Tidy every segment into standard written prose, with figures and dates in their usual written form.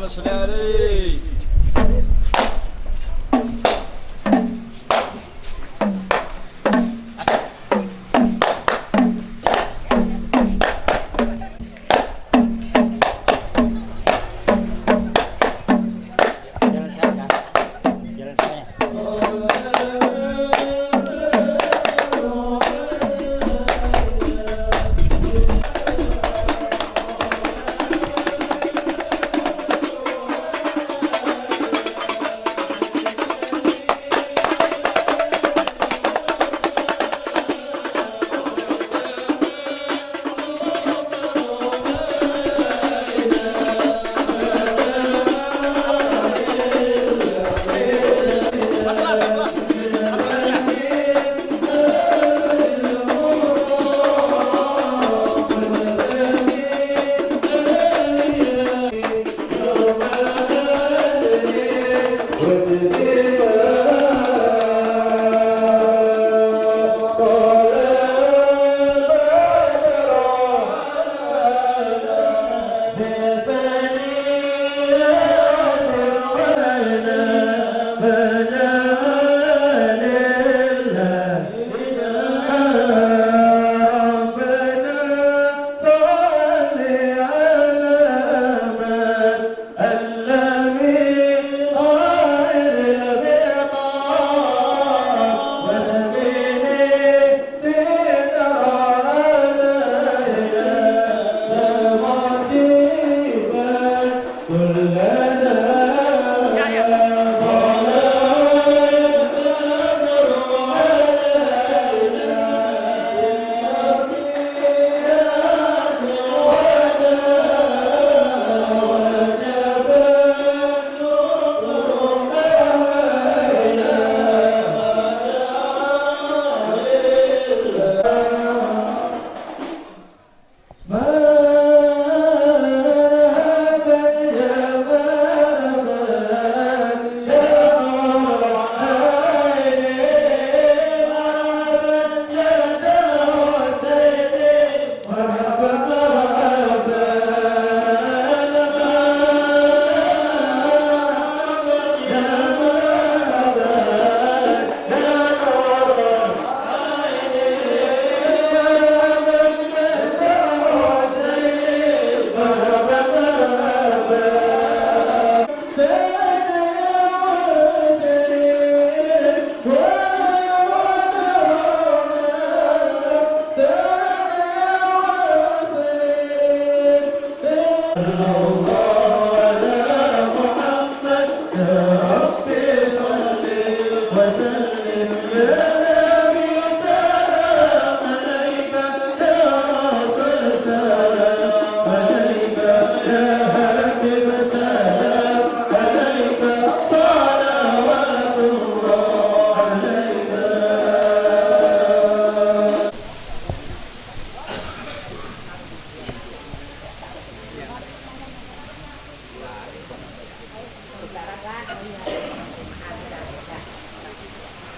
اللهم صل عليه.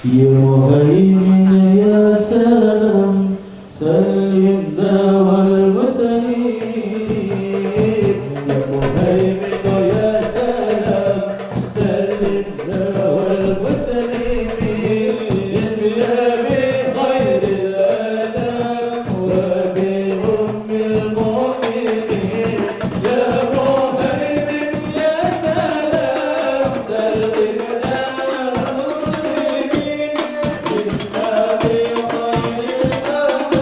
يا مهيمن يا سلام سلمنا والمسلمين يا مهيمن يا سلام سلمنا والمسلمين للنبي خير الأنام وبأم المؤمنين يا مهيمن يا سلام سلمنا والمسلمين للنبي خير الأنام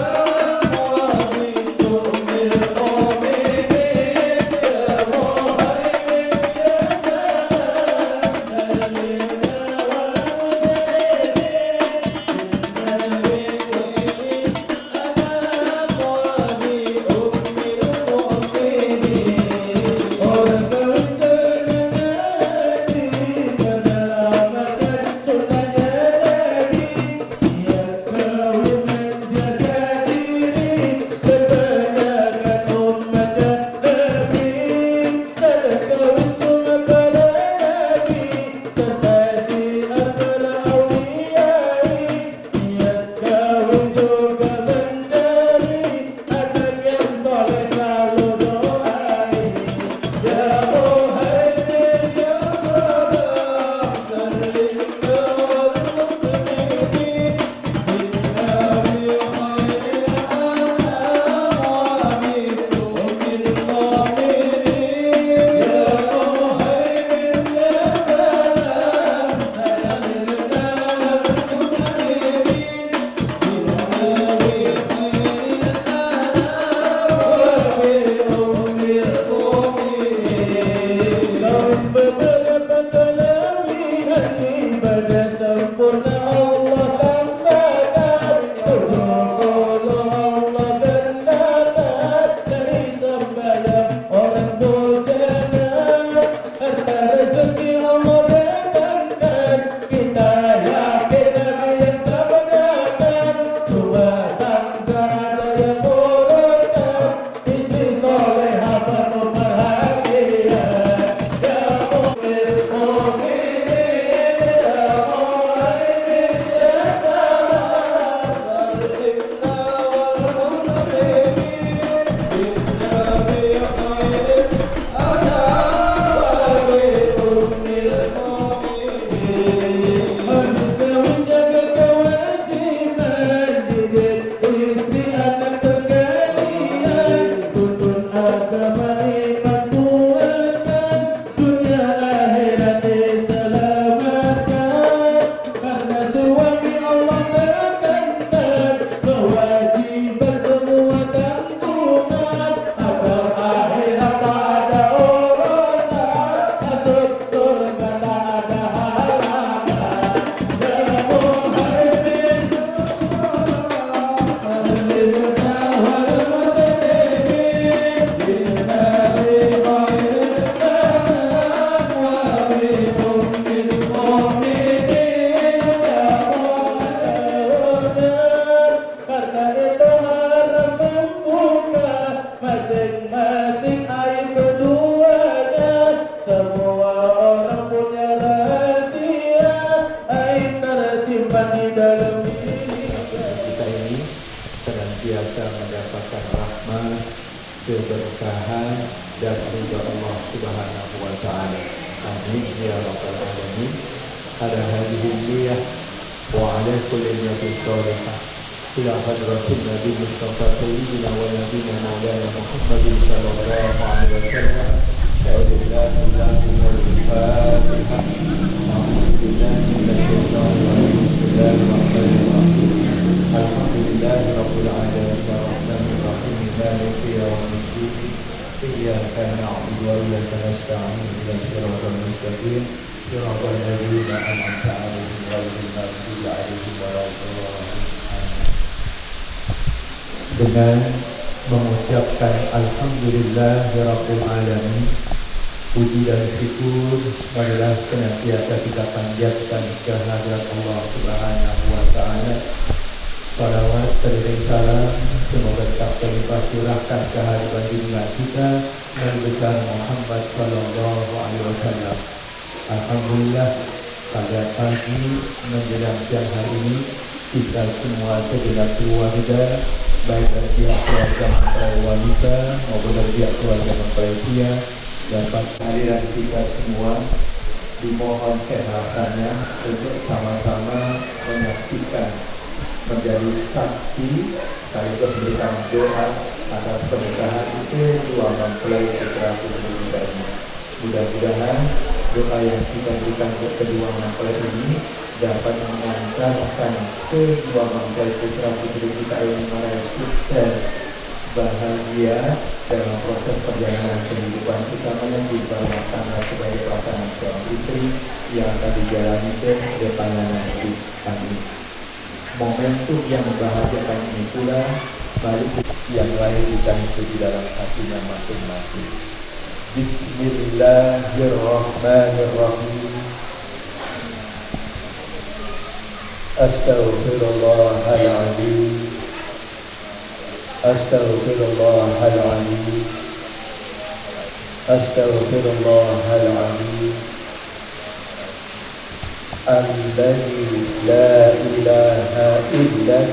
dan ridha Allah Subhanahu wa taala. Amin ya rabbal alamin. Ala hadhihi niyyah wa ala kulli niyatin shalihah. Ila hadratin Nabi Mustafa Sayyidina wa Nabiyina Maulana Muhammadin sallallahu alaihi wasallam. Alhamdulillah Al-Fatihah. Alhamdulillah Bismillahirrahmanirrahim. Alhamdulillah Rabbil alamin arrahmanir rahim maliki yaumiddin. Iyyaka na'budu wa iyyaka nasta'in ihdinas siratal mustaqim siratal ladzina an'amta 'alaihim ghairil maghdubi 'alaihim waladdallin. Dengan mengucapkan Alhamdulillahirabbil alamin, puji dan syukur marilah senantiasa kita panjatkan kehadirat Allah Subhanahu wa taala. Salawat dan salam semoga tetap terlimpah curahkan ke hadirat dunia kita Nabi besar Muhammad sallallahu alaihi wasallam. Alhamdulillah pada pagi menjelang siang hari ini kita semua segenap keluarga, baik dari pihak keluarga mempelai wanita maupun dari pihak keluarga mempelai pria, dapat hadiran kita semua dimohon keikhlasannya untuk sama-sama menyaksikan, menjadi saksi sekaligus memberikan doa atas pernikahan kedua mempelai putra putri kita ini. Mudah-mudahan doa yang kita berikan untuk kedua mempelai ini dapat mengantarkan kedua mempelai putra putri kita ini meraih sukses, bahagia dalam proses perjalanan kehidupan utamanya di rumah tangga sebagai pasangan suami istri yang akan dijalani ke depannya nanti. Amin. Momentum yang membahagiakan ini pula balik yang lain bisa di dalam hatinya masing-masing. Bismillahirrahmanirrahim. Astaghfirullahaladzim. Astaghfirullahaladzim. Astaghfirullahaladzim. Alladzi la ilaha illa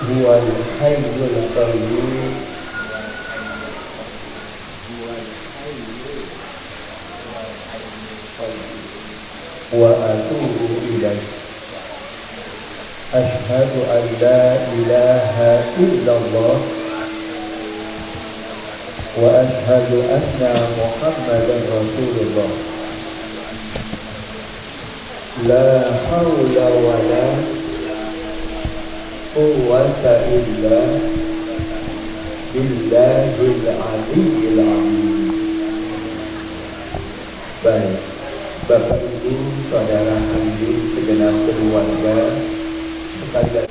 huwal hayyul qayyum wa atubu ilaih. Asyhadu an la ilaha illallah wa asyhadu anna Muhammadan Rasulullah. La haula wa la quwwata illa billahil aliyyil azim. Baik, Bapak Ibu, saudara hadirin segenap keluarga sekalian.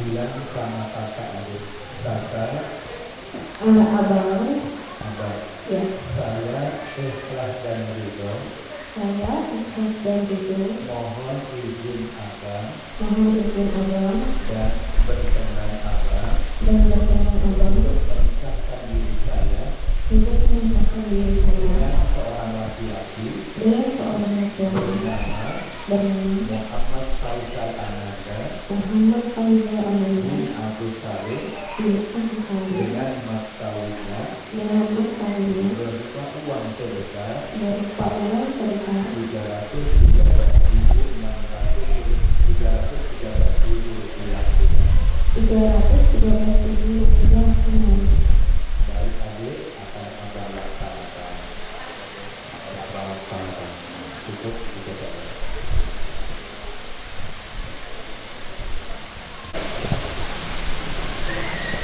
Bilang sama kakak adik, kakak, abang, ya, saya ikhlas dan ridho. saya ikhlas dan ridho. Mohon izin abang dan berkenan abang berkenan abang untuk menikahkan diri saya dengan seorang laki-laki bernama bernama Muhammad Faisal Ananda bin Abdul Salim dengan mas kawinnya berupa uang sebesar 313.000 rupiah. Baik adik akan abang laksanakan. Cukup saja.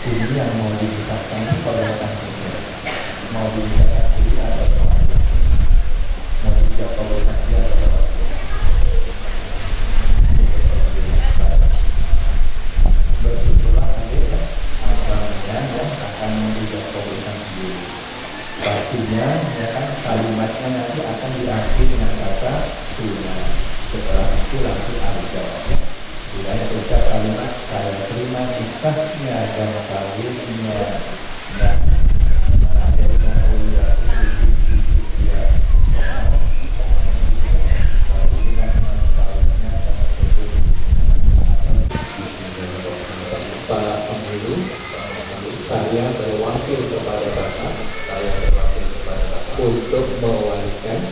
Ini yang mau diucapkan pada tanggalnya, mau diucapkan diri atau keluarga, mau diucapkan oleh dia atau keluarga. Bersyukurlah adik abangnya yang akan diucapkan oleh diri. Pastinya ya kan kalimatnya nanti akan diakhiri dengan kata tuna. Setelah itu langsung ada jawabnya. Saya ucap kalimat saya terima nikahnya dan kawinnya dan Raden Aulia Putri kawinnya mas kawinnya tersebut. Pak Pemilu, saya berwakil kepada Bapak untuk mewalikan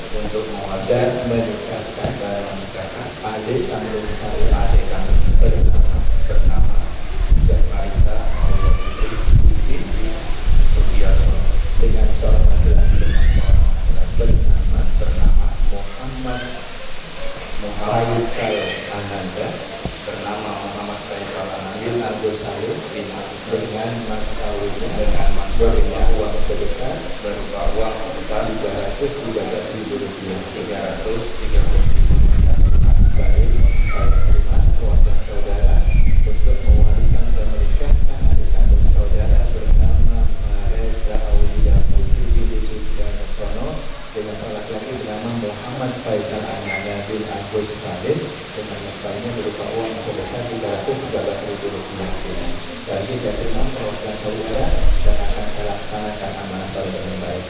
dan menikahkan adik kandung saya bernama Syekh Marisa dengan seorang laki-laki bernama Muhammad Faisal Ananda bin Agus Salim dengan mas kawinnya berupa uang sebesar Rp313.000. Baik, saya terima perwakilan saudara untuk mewalikan dan menikahkan adik kandung saudara bernama Marisa Aulia Putri binti Sudarsono dengan seorang laki-laki bernama Muhammad Faisal Ananda bin Agus Salim dengan mas kawinnya berupa uang sebesar Rp313.000. Jadi saya terima perwakilan saudara dan akan saya laksanakan amanah saudara dengan baik.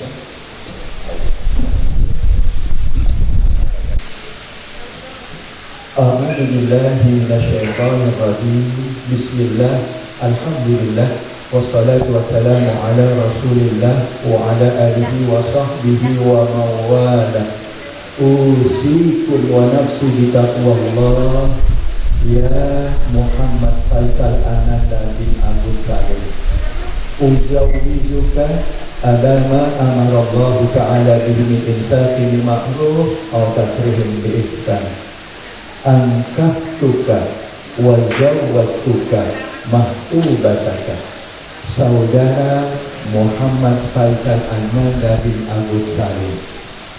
A'udzubillahi minasyaitonirrajim. Bismillah. Alhamdulillah. Wassalatu wassalamu ala Rasulillah wa ala alihi wa sahbihi wa mawala. Usikum wa nafsi bitaqwallah. Ya Muhammad Faisal Ananda bin Agus Salim, uzawwijuka alama amarallahu ta'ala bihi min imsaki bil ma'ruf aw tasrihim bi ihsan. Ankahtuka wa zawwastuka mahtubataka. Saudara Muhammad Faisal Ananda bin Agus Salim,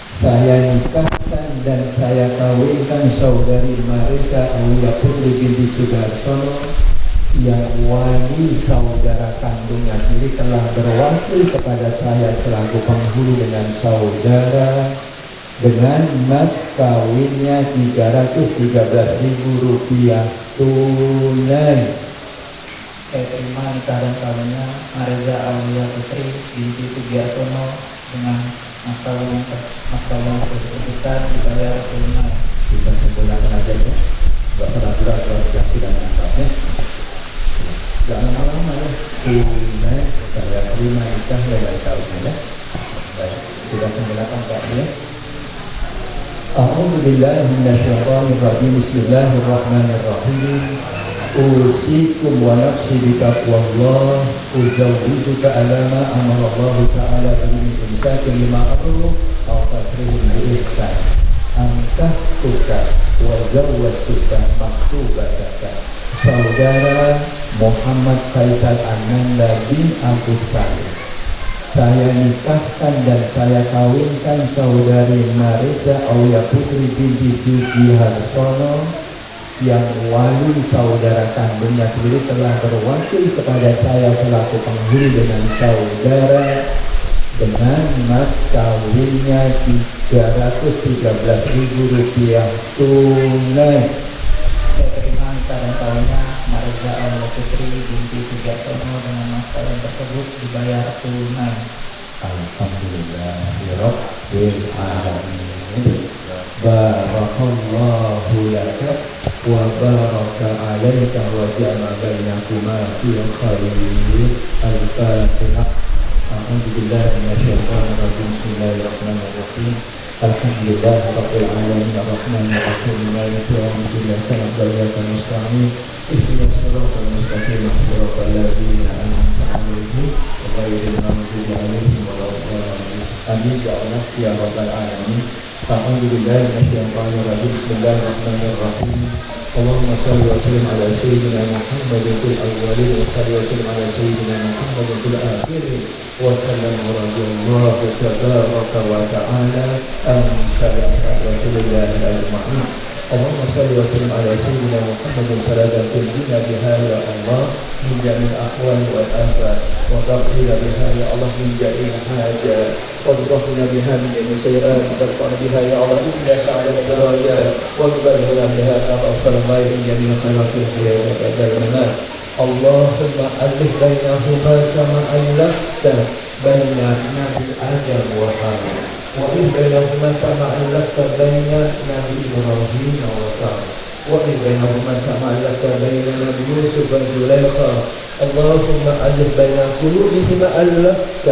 saya nikahkan dan saya kawinkan saudari Marisa Aulia Putri binti Sudarsono yang wali saudara kandungnya sendiri telah berwakil kepada saya selaku penghulu dengan saudara dengan mas kawinnya Rp313.000 tunai. Saya terima nikah dan kawinnya Marisa Aulia Putri binti Sudarsono dengan mas kawin tersebutkan dibayar tunai. Kita sempurnakan aja ya, nggak salah berat kalau tidak menangkapnya. Jangan lama-lama ya. Tunai saya terima nikah dan kawinnya ya. Baik, kita sempurnakan Pak ya. A'udzubillahi minasyaitonirrajim. Bismillahirrahmanirrahim. Usikum wa nafsi bitaqwallah. Uzawwijuka alama amarallahu ta'ala bihi imsakin lima ma'ruf aw tasrihim bi ihsan. Ankahtuka wa zawwastuka mahtubataka. Saudara Muhammad Faisal Ananda bin Agus Salim, saya nikahkan dan saya kawinkan saudari Marisa Aulia Putri binti Sudarsono yang wali saudara kandungnya sendiri telah berwakil kepada saya selaku penghulu dengan saudara dengan mas kawinnya Rp313.000 tunai. Saya terima nikah dan kawinnya Marisa Aulia Putri binti Sudarsono dengan mas kawin tersebut dibayar tunai. Alhamdulillahirabbil alamin. Barakallahu laka wa baraka alaika wa jama'a bainakuma fi khairin. Al-Fatihah. A'udzu billahi minasyaitonir rajim. Bismillahirrahmanirrahim. Alhamdulillah rabbil alamin arrahmanir rahim maliki yaumiddin iyyaka na'budu wa iyyaka nasta'in ihdinas siratal mustaqim siratal ladzina an'amta 'alaihim ghairil maghdubi 'alaihim waladdallin. Amin ya Allah ya rabbal alamin. Alhamdulillah minasyaitonir rajim. Bismillahirrahmanirrahim. Allahumma shalli wa sallim ala sayyidina Muhammadin fil awwalin wa shalli wa sallim ala sayyidina Muhammadin fil akhirin wa sallam radhiyallahu tabaraka wa ta'ala an sallallahu alaihi wa sallam. اللهم صل وسلم على سيدنا محمد صلاة تنجينا بها يا الله من جميع الأحوال والآفات وتغفر بها يا الله من جميع الحاجات وتطهرنا بها من جميع السيئات وترفعنا بها يا الله إنك على الدرجات وتبلغنا بها أقصى الغاية من جميع خيرات الحياة وأجل الممات اللهم ألف بينهما كما ألفت بين نبي آدم وحواء وإن بينهما كما ألفت بين نبي إبراهيم وسارة وإن بينهما كما ألفت بين نبي يوسف وزليخا اللهم ألف بين قلوبهما ألفت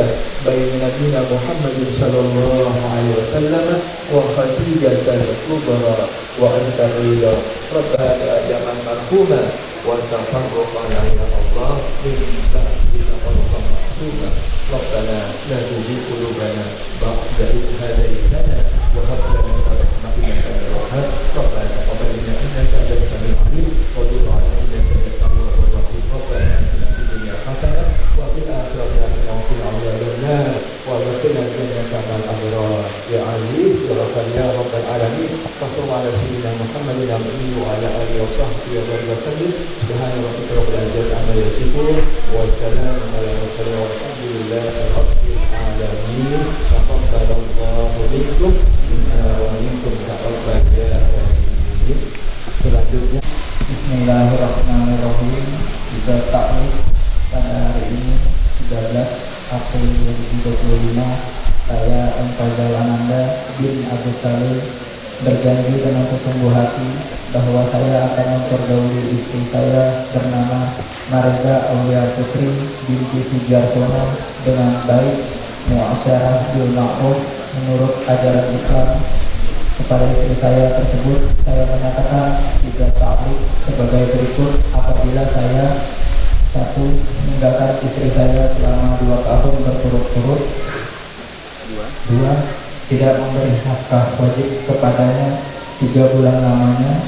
بين نبينا محمد صلى الله عليه وسلم وخديجة الكبرى وأنت الرضا ربنا أجمع مرحوما والتفرق يا الله من بعد تفرقا معصوما ربنا لا تزغ قلوبنا بعد إذ هديتنا وهب لنا من لدنك إنك أنت الوهاب ربنا تقبل منا إنك أنت السميع العليم وتب علينا إنك أنت التواب الرحيم ربنا آتنا في الدنيا حسنة وفي الآخرة حسنة وقنا عذاب النار وادخلنا الجنة مع الأبرار يا عزيز يا غفار يا رب العالمين صلى الله على سيدنا محمد النبي وعلى آله وصحبه وسلم سبحان ربك رب العزة عما يصفون وسلام على المرسلين والحمد لله رب العالمين تقبل الله منكم منا ومنكم تقبل يا آمين. Selanjutnya Bismillahirrahmanirrahim. Sudah taklif pada hari ini 13 April 2025, saya Fazal Ananda bin Agus Salim berjanji dengan sesungguh hati bahwa saya akan mempergauli istri saya bernama Marza Aulia Putri binti Sujarsono dengan baik, muasyarah bil ma'ruf menurut ajaran Islam. Kepada istri saya tersebut saya menyatakan sigat taklif sebagai berikut. Apabila saya 1. meninggalkan istri saya selama 2 tahun berturut-turut. 2. tidak memberi nafkah wajib kepadanya 3 bulan lamanya.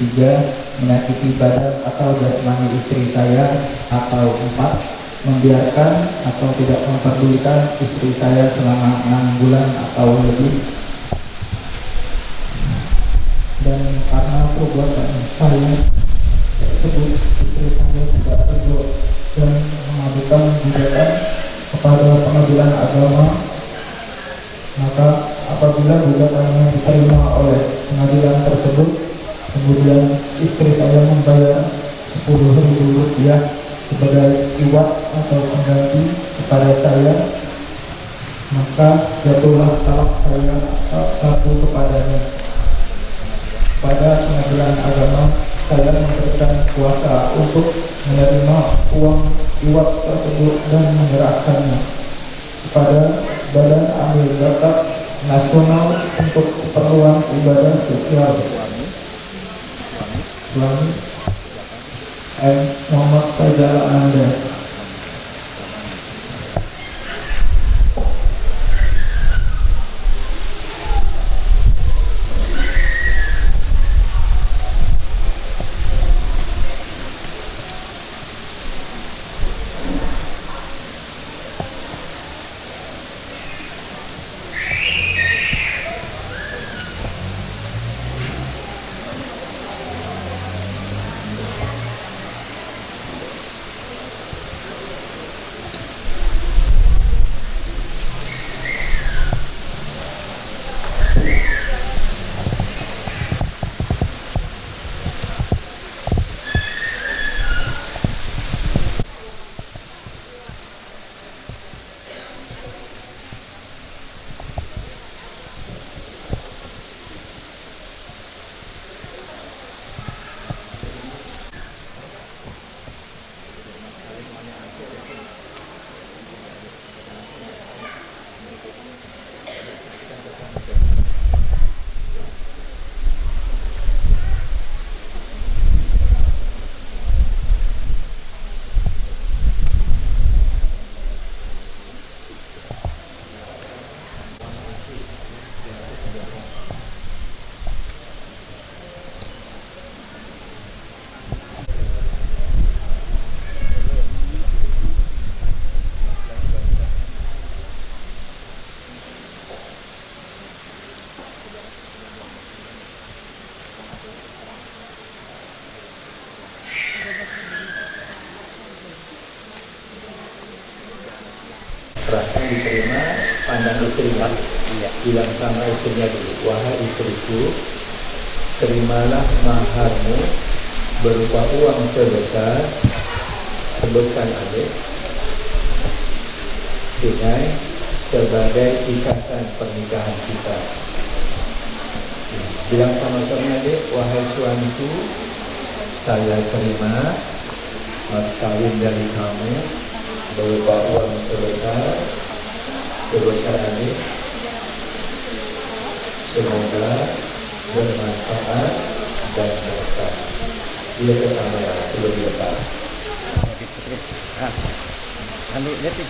3. menyakiti badan atau jasmani istri saya. Atau 4. membiarkan atau tidak memperdulikan istri saya selama 6 bulan atau lebih. Dan karena perbuatan saya tersebut, istri saya tidak ridho dan mengajukan gugatan kepada pengadilan agama. Maka apabila gugatannya diterima oleh pengadilan tersebut, kemudian istri saya membayar Rp10.000 sebagai iwat atau pengganti kepada saya, maka jatuhlah talak saya satu kepadanya. Pada pengadilan agama, saya memberikan kuasa untuk menerima uang iwat tersebut dan menyerahkannya kepada Badan Amil Zakat Nasional untuk keperluan ibadah sosial. Suami M. Muhammad Fazal Ananda. Serahkan, diterima, pandang istrinya. Bilang sama istrinya dulu, wahai istriku, terimalah maharmu berupa uang sebesar, sebutkan adik, tunai sebagai ikatan pernikahan kita. Bilang sama suami adik, wahai suamiku, saya terima mas kawin dari kamu berupa uang sebesar, sebesar adik. Semoga bermanfaat dan berkah. Dia ke kamera sebelum lepas. Ambil lihat sih.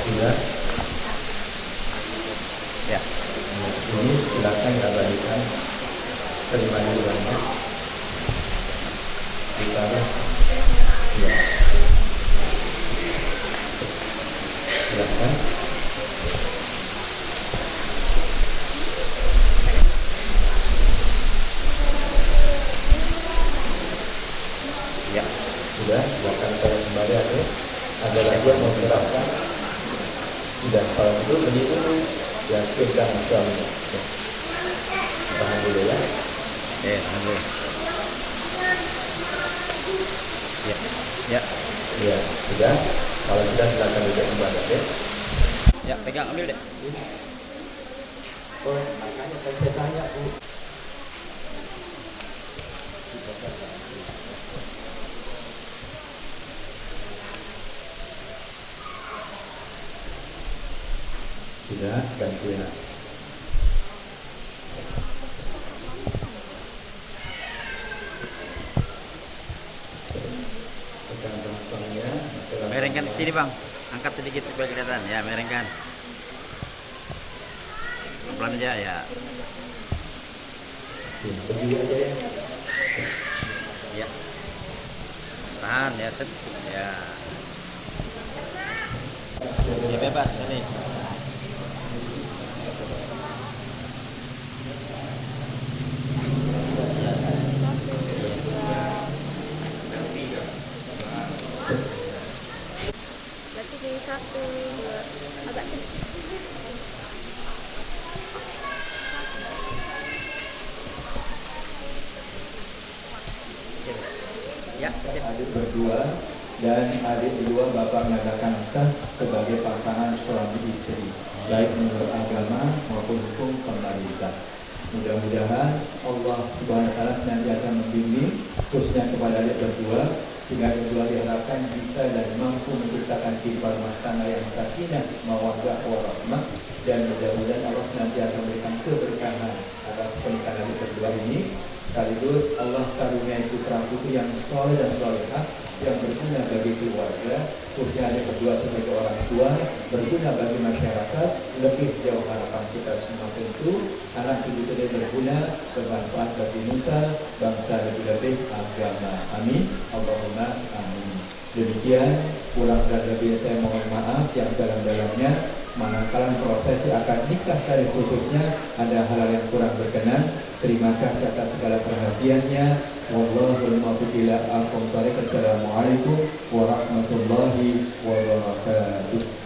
Sudah. Ya. Ini silakan abadikan. Terima dulu banyak. Silakan. Ya. Silakan. Ya. Sudah, silakan saya kembali ada. Ada lagi yang mau serahkan? Sudah, kalau itu beli dulu. Ya, silakan suaminya. Ya. Tahan dulu ya. Tahan dulu. Ya. Ya. Ya, sudah. Kalau sudah silakan duduk kembali ya. Ya, pegang ambil deh. Oh, makanya kan saya tanya, Bu. Sudah, gantian. Pegang suaminya. Merengkan ke sini, Bang. Angkat sedikit supaya kelihatan. Ya, merengkan. Pelan aja ya. Berdiri aja ya. Ya. Tahan ya, set. Ya. Ya bebas ini. Berarti 1, 2, agak Ya, sip. Adik berdua dan adik berdua bapak mengatakan sah sebagai pasangan suami istri, baik menurut agama maupun hukum pemerintah. Mudah-mudahan Allah Subhanahu wa taala senantiasa membimbing khususnya kepada adik berdua sehingga berdua diharapkan bisa dan mampu menciptakan kehidupan rumah tangga yang sakinah, mawaddah warahmah, dan mudah-mudahan Allah senantiasa memberikan keberkahan atas pernikahan adik berdua ini. Sekaligus Allah karuniai putra-putri yang soleh dan solehah yang berguna bagi keluarga, khususnya ada berdua sebagai orang tua, berguna bagi masyarakat. Lebih jauh harapan kita semua tentu anak itu tidak berguna, bermanfaat bagi nusa, bangsa dan lebih agama. Amin. Allahumma amin. Demikian kurang dan lebih saya mohon maaf yang dalam-dalamnya. Manakala prosesi akad nikah tadi khususnya ada hal yang kurang berkenan, terima kasih atas segala perhatiannya. Wallahul muwaffiq ila aqwamit thoriq. Assalamualaikum warahmatullahi wabarakatuh.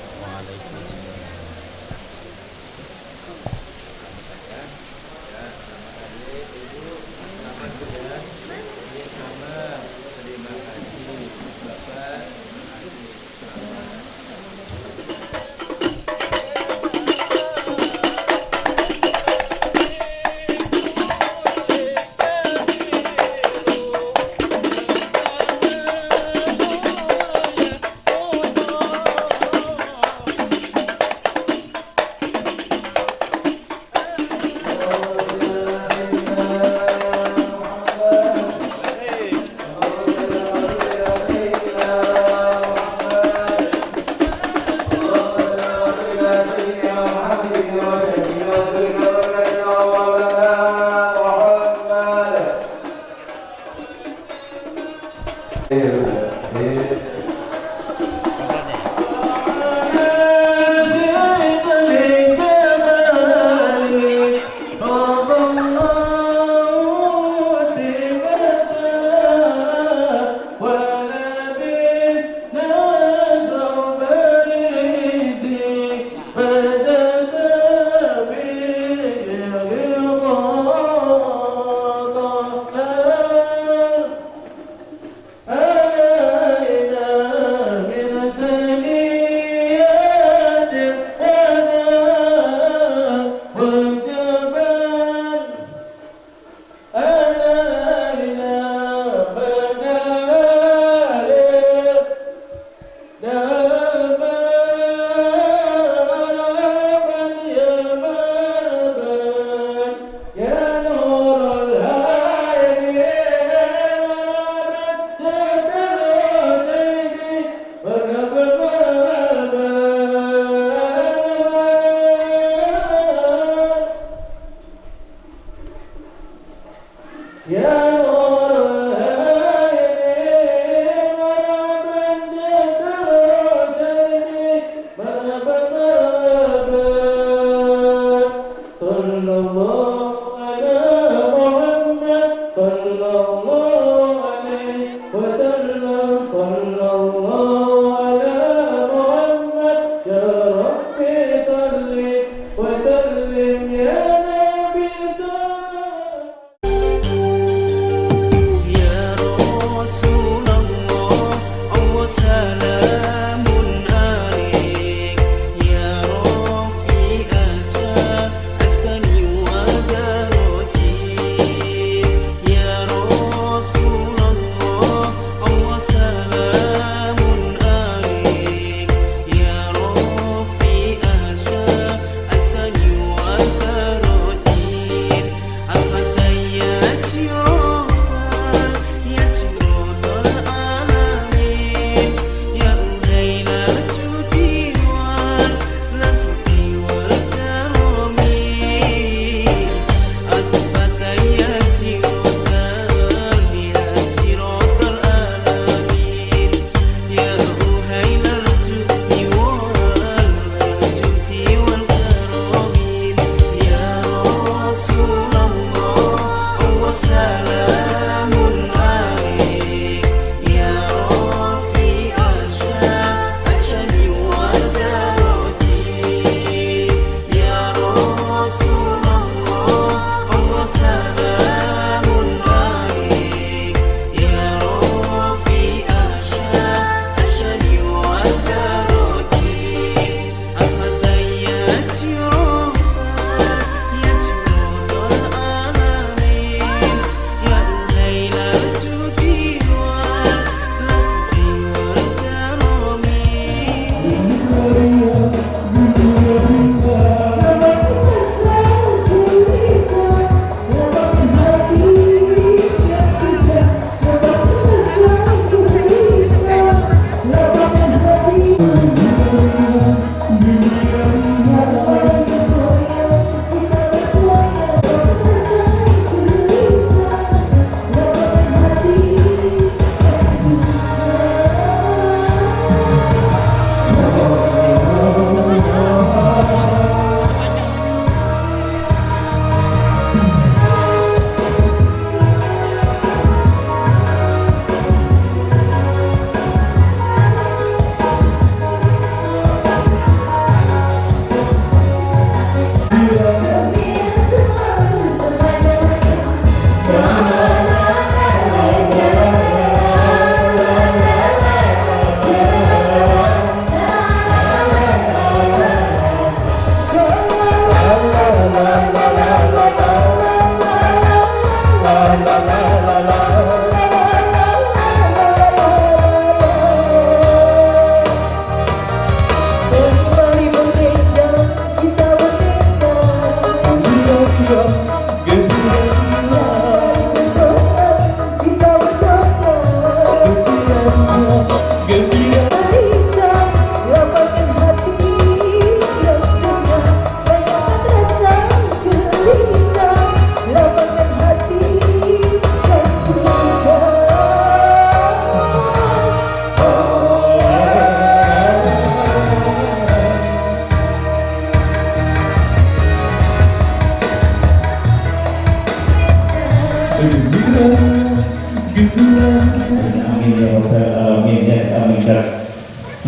Amin ya rabbal alamin ya amin.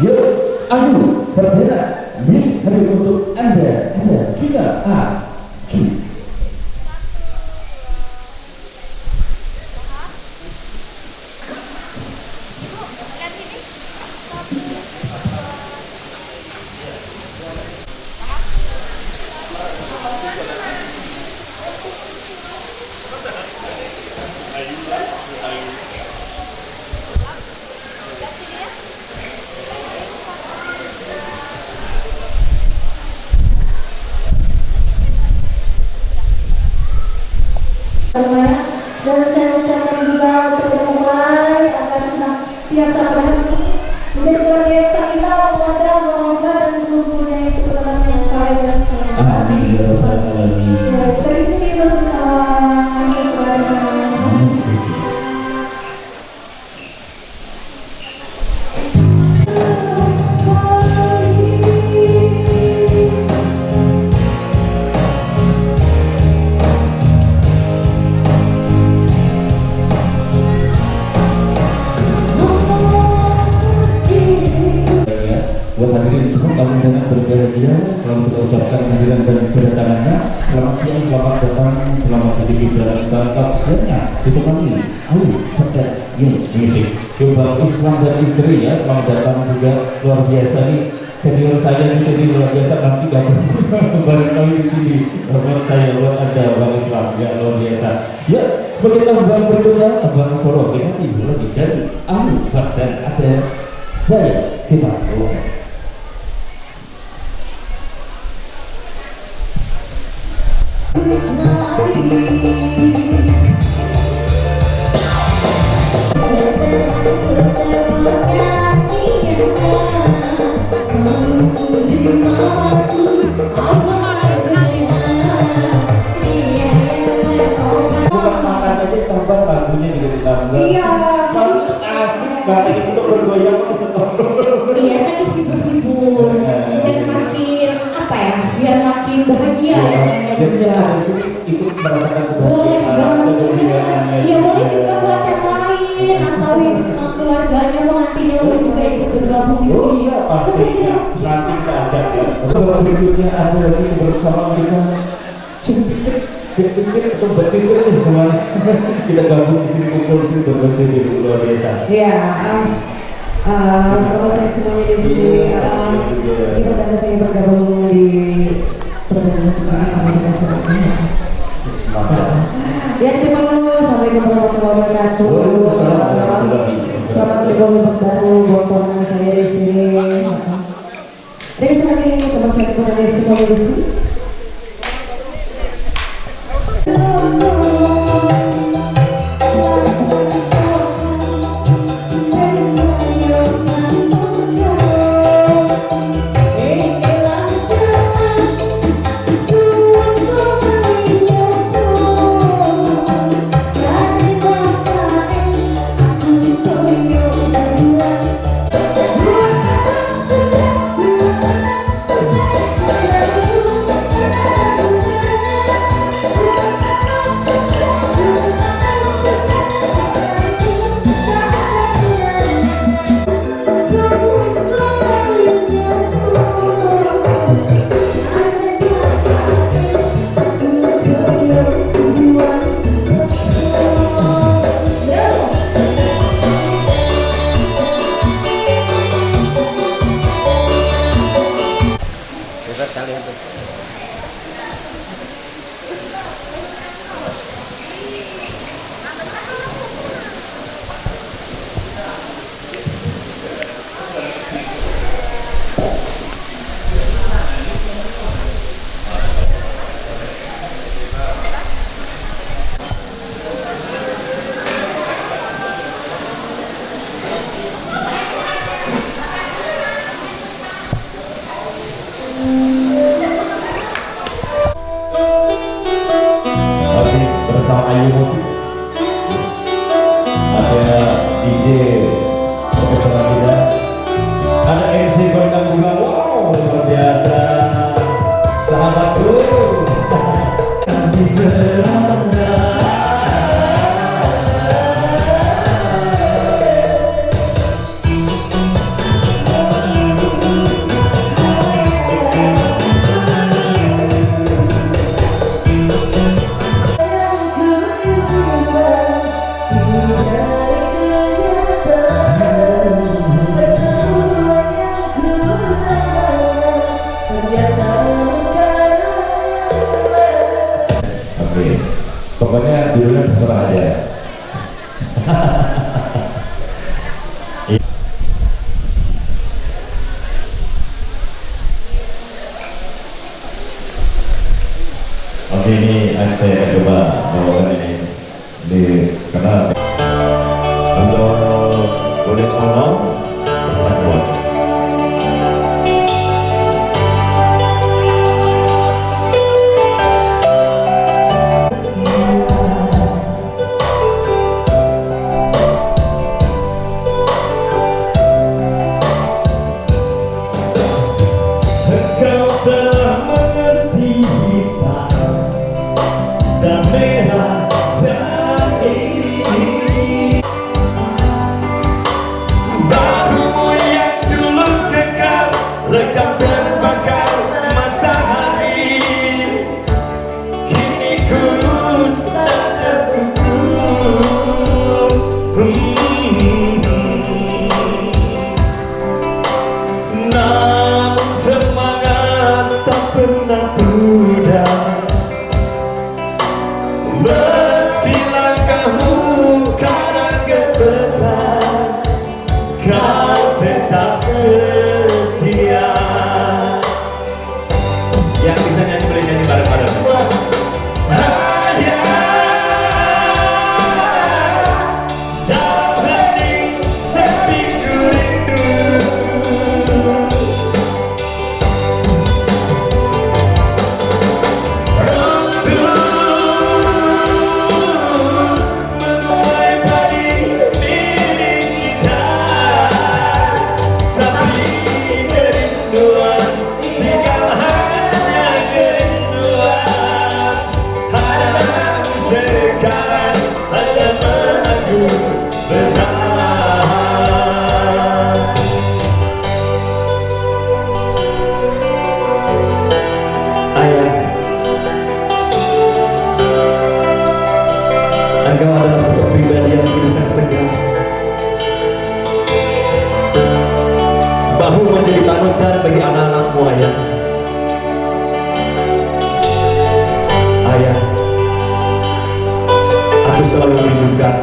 Yuk, ayo perdana Miss hadir untuk Anda. Ada kita skip. Lihat sini. Dan saya ucapkan juga untuk memulai agar senantiasa berhati menjadi luar biasa kita wadah wadah dan mempunyai keturunan yang saleh dan saleh. Amin ya rabbal alamin. Ya, kita di sini bersama keluarga. Buat hadirin semua kami dengan berbahagia selalu kita ucapkan kehadiran dan kedatangannya. Selamat siang, selamat datang, selamat hadir di jalan santap siangnya ditemani Alu serta Music. Coba Islam dan istri ya, selamat datang juga luar biasa nih senior saya di sini luar biasa nanti gabung bareng kami di sini. Buat saya, buat Anda, Bang Islam ya luar biasa. Ya, sebagai tambahan berikutnya Abang Solo kita sih lagi dari Alu dan ada Jaya kita bukan makan aja tambah lagunya juga ditambah. Iya. Asik banget untuk bergoyang setelah. Iya kan dihibur-hibur biar makin apa ya, biar makin bahagia ya. Jadi yang ada di sini ikut merasakan Boleh kebahagiaan, kebahagiaan. ya boleh juga buat yang lain atau keluarganya mau nantinya boleh juga ikut bergabung di Oh sini. iya pasti nanti kita ajak ya. Untuk berikutnya ada lagi bersama kita Cipik atau berpikir semua kita gabung di sini kumpul di sini bersama luar biasa. Iya, sama saya semuanya di sini. Ini pertama saya bergabung di perdana sebagai sama dengan sebagainya. Ya cuma dulu, assalamualaikum warahmatullahi wabarakatuh. Selamat bergabung baru buat teman saya di sini. Ada kesana lagi teman saya kepada semuanya di sini. Ayu Musik, ada DJ profesional kita, ada MC Gondang Bunga, wow luar biasa, sahabatku. Kami berada Kalau boleh sono, Astagfirullah. Engkau telah mengerti hitam dan merah dan ini. Bahumu yang dulu kekal, lekang terbakar matahari, kini kurus dan terkukur. Namun semangat tak pernah pudar, meski langkahmu karena gemetar, kau tetap setia. Yang bisa nyanyi boleh nyanyi bareng-bareng semua. Hanya dalam hening sepiku rindu, menuai padi milik kita, tapi kerinduan tinggal hanya kerinduan. Harap sekarang hanya menunggu bertahan. Ayah, engkau adalah sosok pribadi yang berusaha tegar, bahu menjadi panutan bagi anak-anakmu. Ayah, ayah, aku selalu merindukan.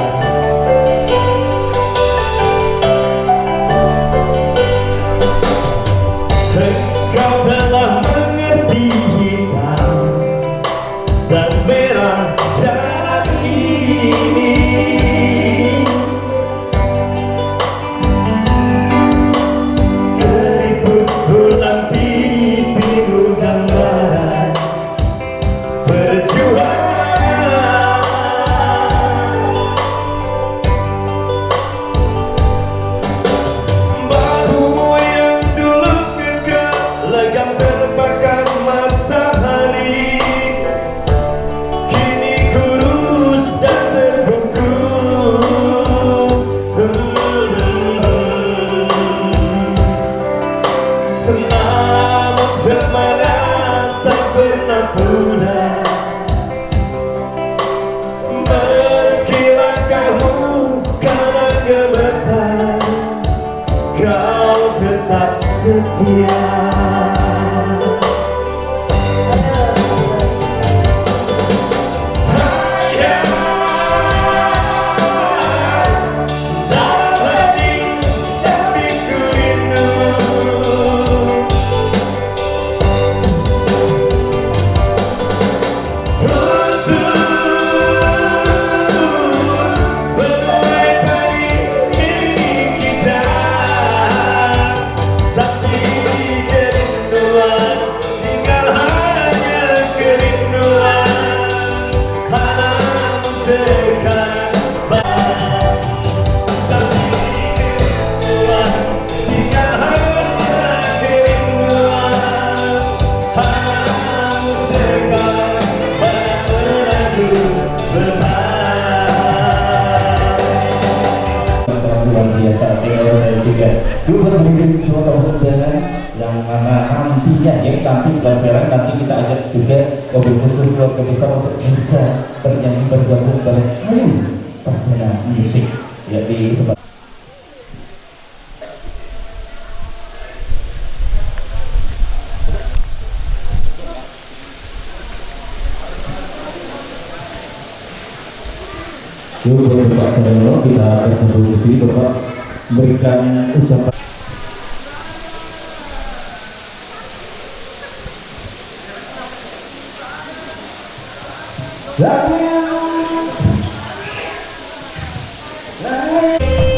Engkau telah mengerti hitam dan merah jalan ini. Keriput tulang pipimu gambaran perjuangan. Bahumu yang dulu kekal, legam terbakar matahari, kini kurus dan terkukur. Namun semangat tak pernah pudar, meski langkahmu karena gemetar, kau tetap setia. Dalam hening sepiku rindu, menuai padi milik kita, tapi kerinduan tinggal hanya kerinduan. Harap sekarang tapi kerinduan tinggal hanya kerinduan. Harap sekarang menunggu sangat luar biasa. Saya juga dulu berbikin suatu undangan yang mana nantinya ya nanti pelajaran nanti kita ajak juga mobil khusus keluarga besar untuk bisa bernyanyi bergabung bareng Ayu Perdana Musik ya di sebelah. Yuk Bapak Saudara, kita berkumpul di sini. Bapak berikan ucapan. Lagi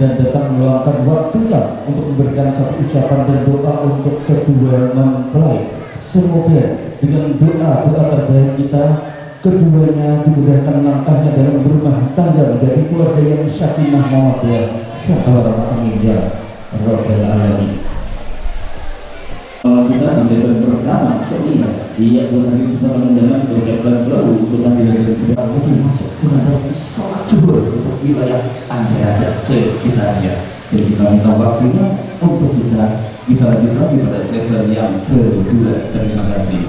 dan datang meluangkan waktunya untuk memberikan satu ucapan dan doa untuk kedua mempelai. Semoga dengan doa terbaik kita, keduanya dimudahkan langkahnya dalam berumah tangga menjadi keluarga yang sakinah mawaddah warahmah. Amin ya rabbal alamin. Kita di sesi pertama seni dia buat hari kita mendengar ucapan selalu untuk hadirin dan sudah masuk kepada sholat zuhur untuk wilayah Anda sekitarnya. Jadi kita minta waktunya untuk kita bisa lanjut lagi pada sesi yang kedua. Terima kasih.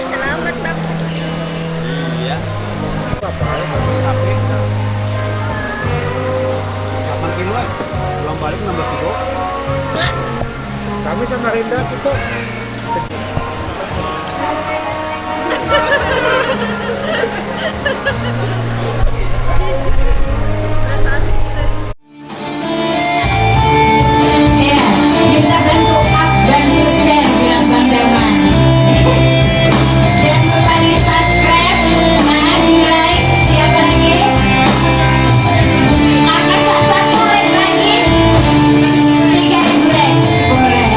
Selamat Bapak. Iya. Kapan kiloan? Pulang balik 16 kilo. Kami sama Rinda situ. Ya, bisa bantu up dan share bilang Bang Daman. Jangan lupa di subscribe, di like, siapa lagi? Angka satu like lagi, 3.000 like, boleh.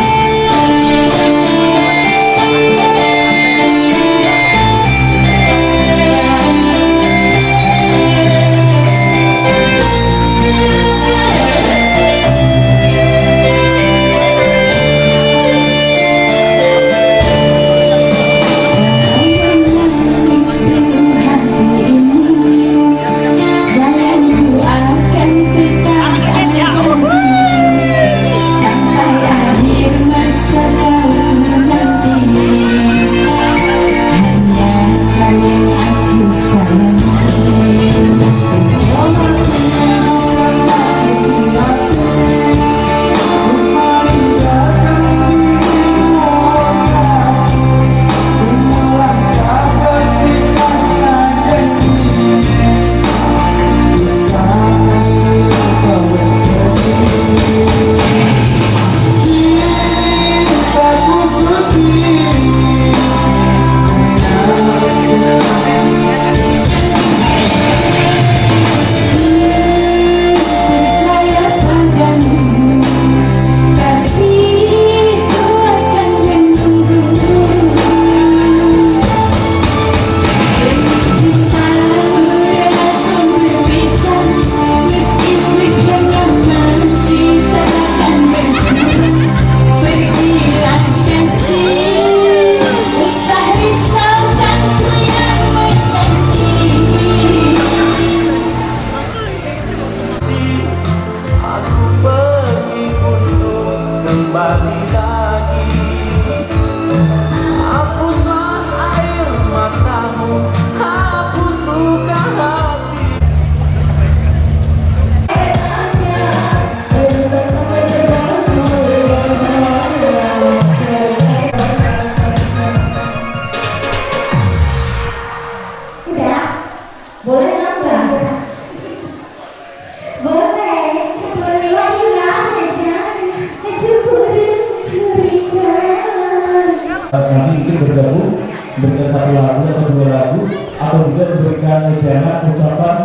nanti mungkin bergabung berikan satu lagu atau dua lagu atau juga memberikan ucapan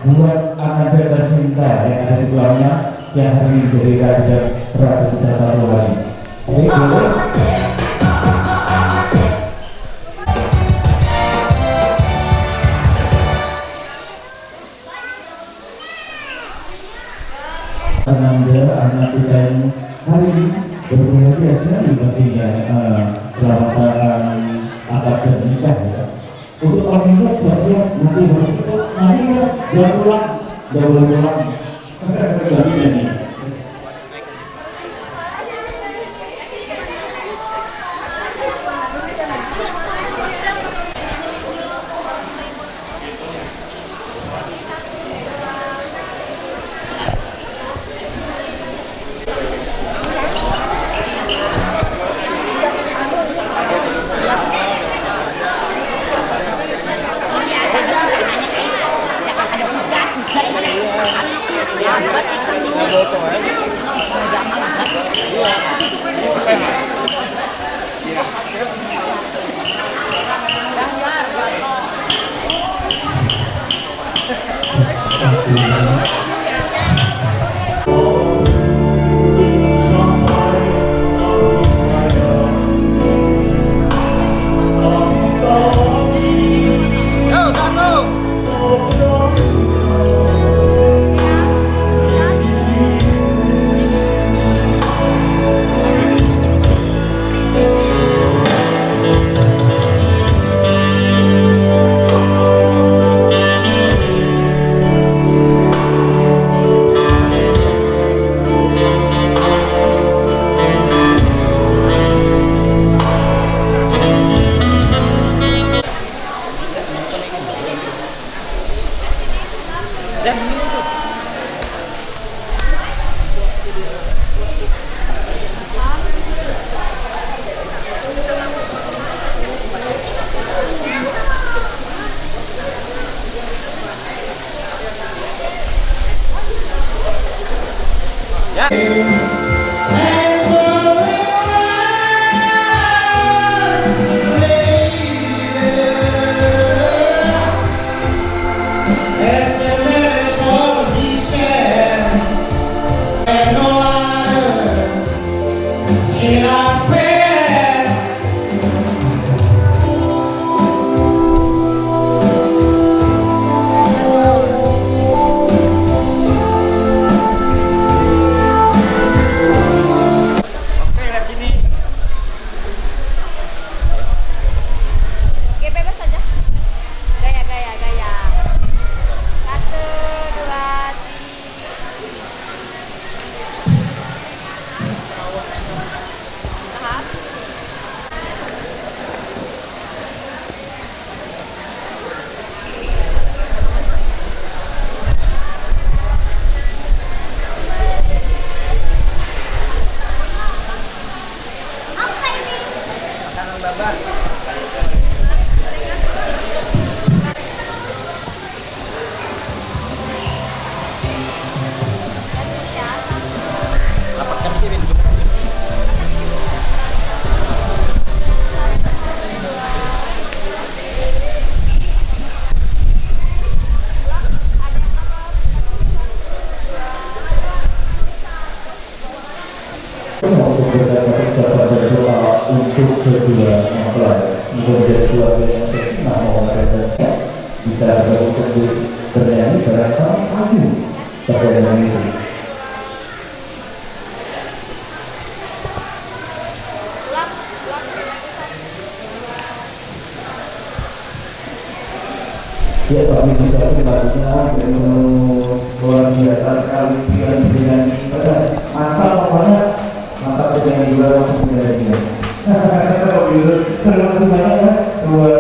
buat Ananda dan Cinta yang ada di belakangnya yang hari ini menjadi raja ratu kita satu hari. Oke, boleh? Ananda, anak kita yang hari ini berbahagia sekali pastinya melaksanakan akad dan nikah ya. Untuk orang ini siap-siap nanti harus ikut nanti jangan pulang, jangan boleh pulang. Bagian ini. Untuk berdasarkan ucapan dan doa untuk kedua mempelai menjadi keluarga yang sempurna dan bisa untuk bernyanyi berapa lagu terkait dengan musik. Ya, suami bisa lagunya luar biasa sekali dengan mantap pokoknya. Mantap dengan juga langsung menjadi dia. Terima kasih banyak ya dua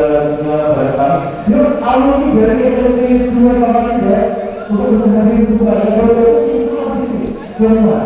berapa. Yuk, alumni dari SMP 2 sama 3 untuk bersama-sama semua yang semua.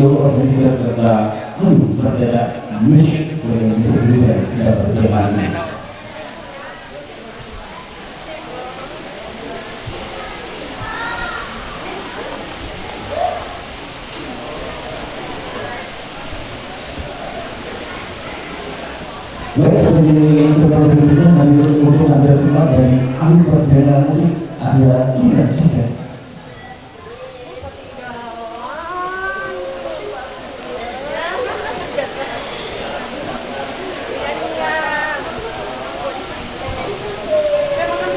video organisasi serta Ayu Perdana Musik yang bisa diberikan kita bersama ini. Baik, sebagai berikutnya nanti untuk Anda semua dari Ayu Perdana Musik Anda kita saksikan.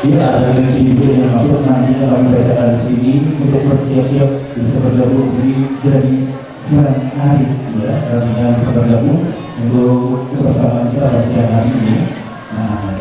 Ya, ada seleksi juga yang masuk nanti kami bacakan di sini untuk bersiap-siap bisa bergabung jadi bulan hari ya, nantinya bisa bergabung untuk kebersamaan kita pada siang hari ini. Nah,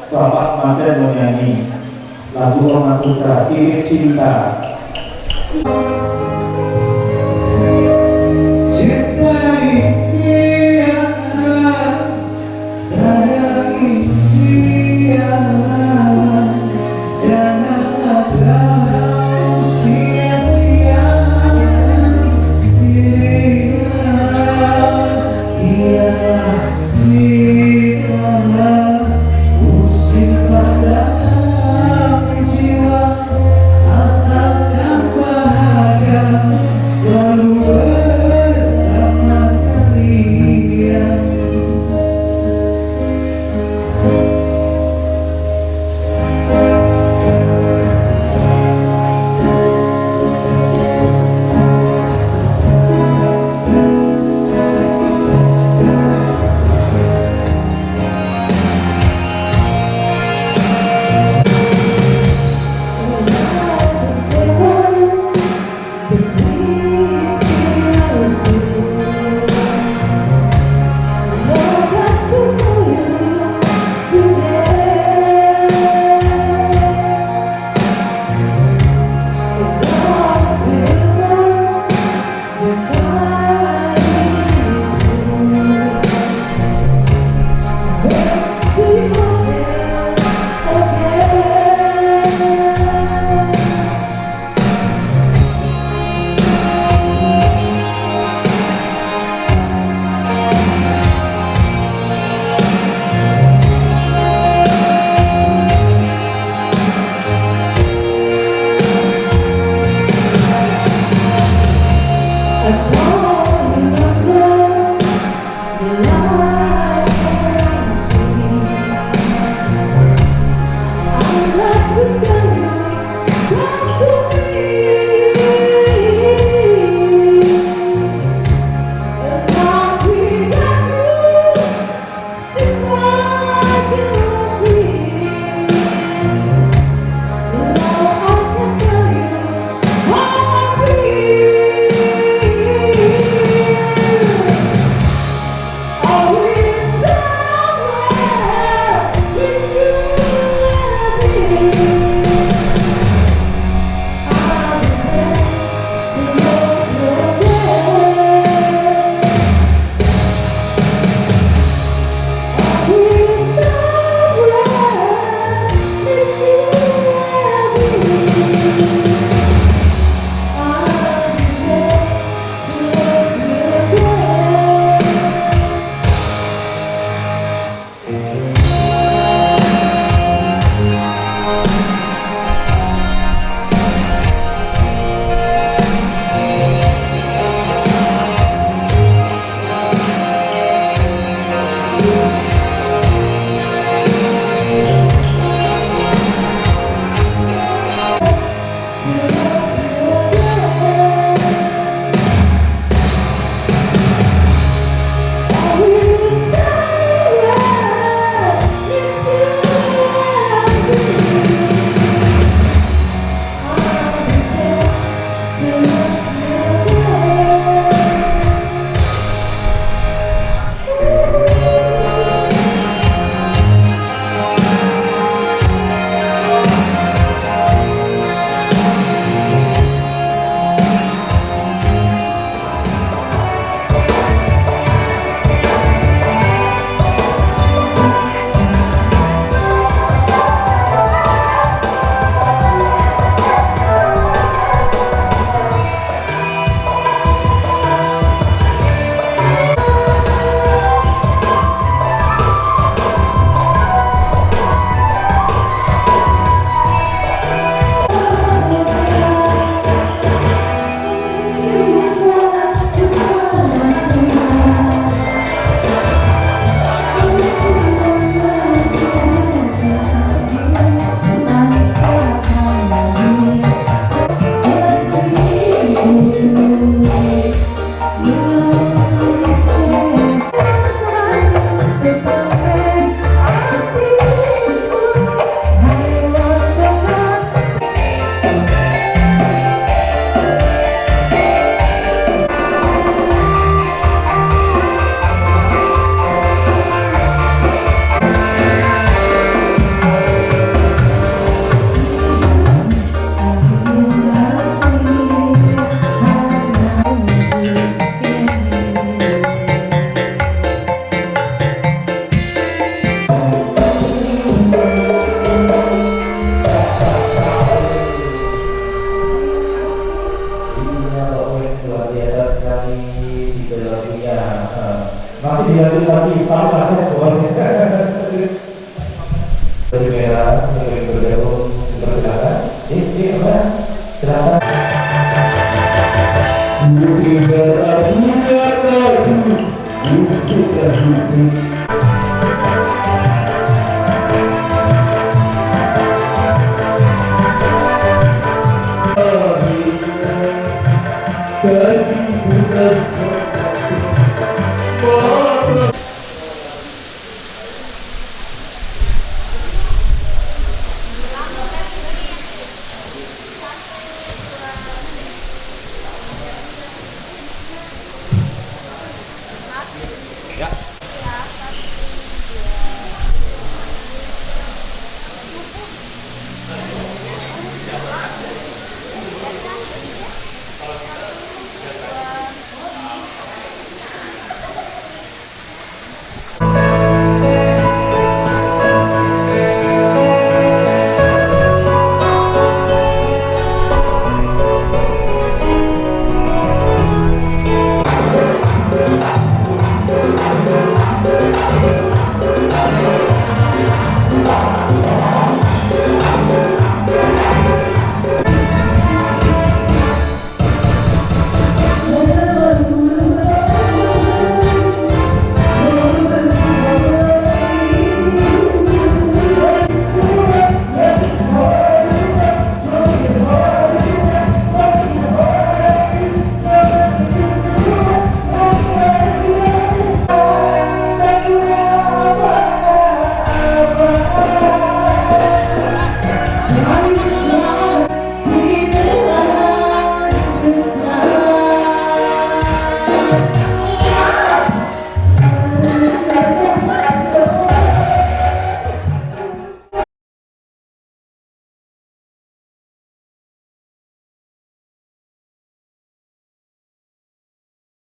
Bapak Mandan menyanyi lagu Oma Sutra Kirim Cinta. Asalkan bahagia. Thank you.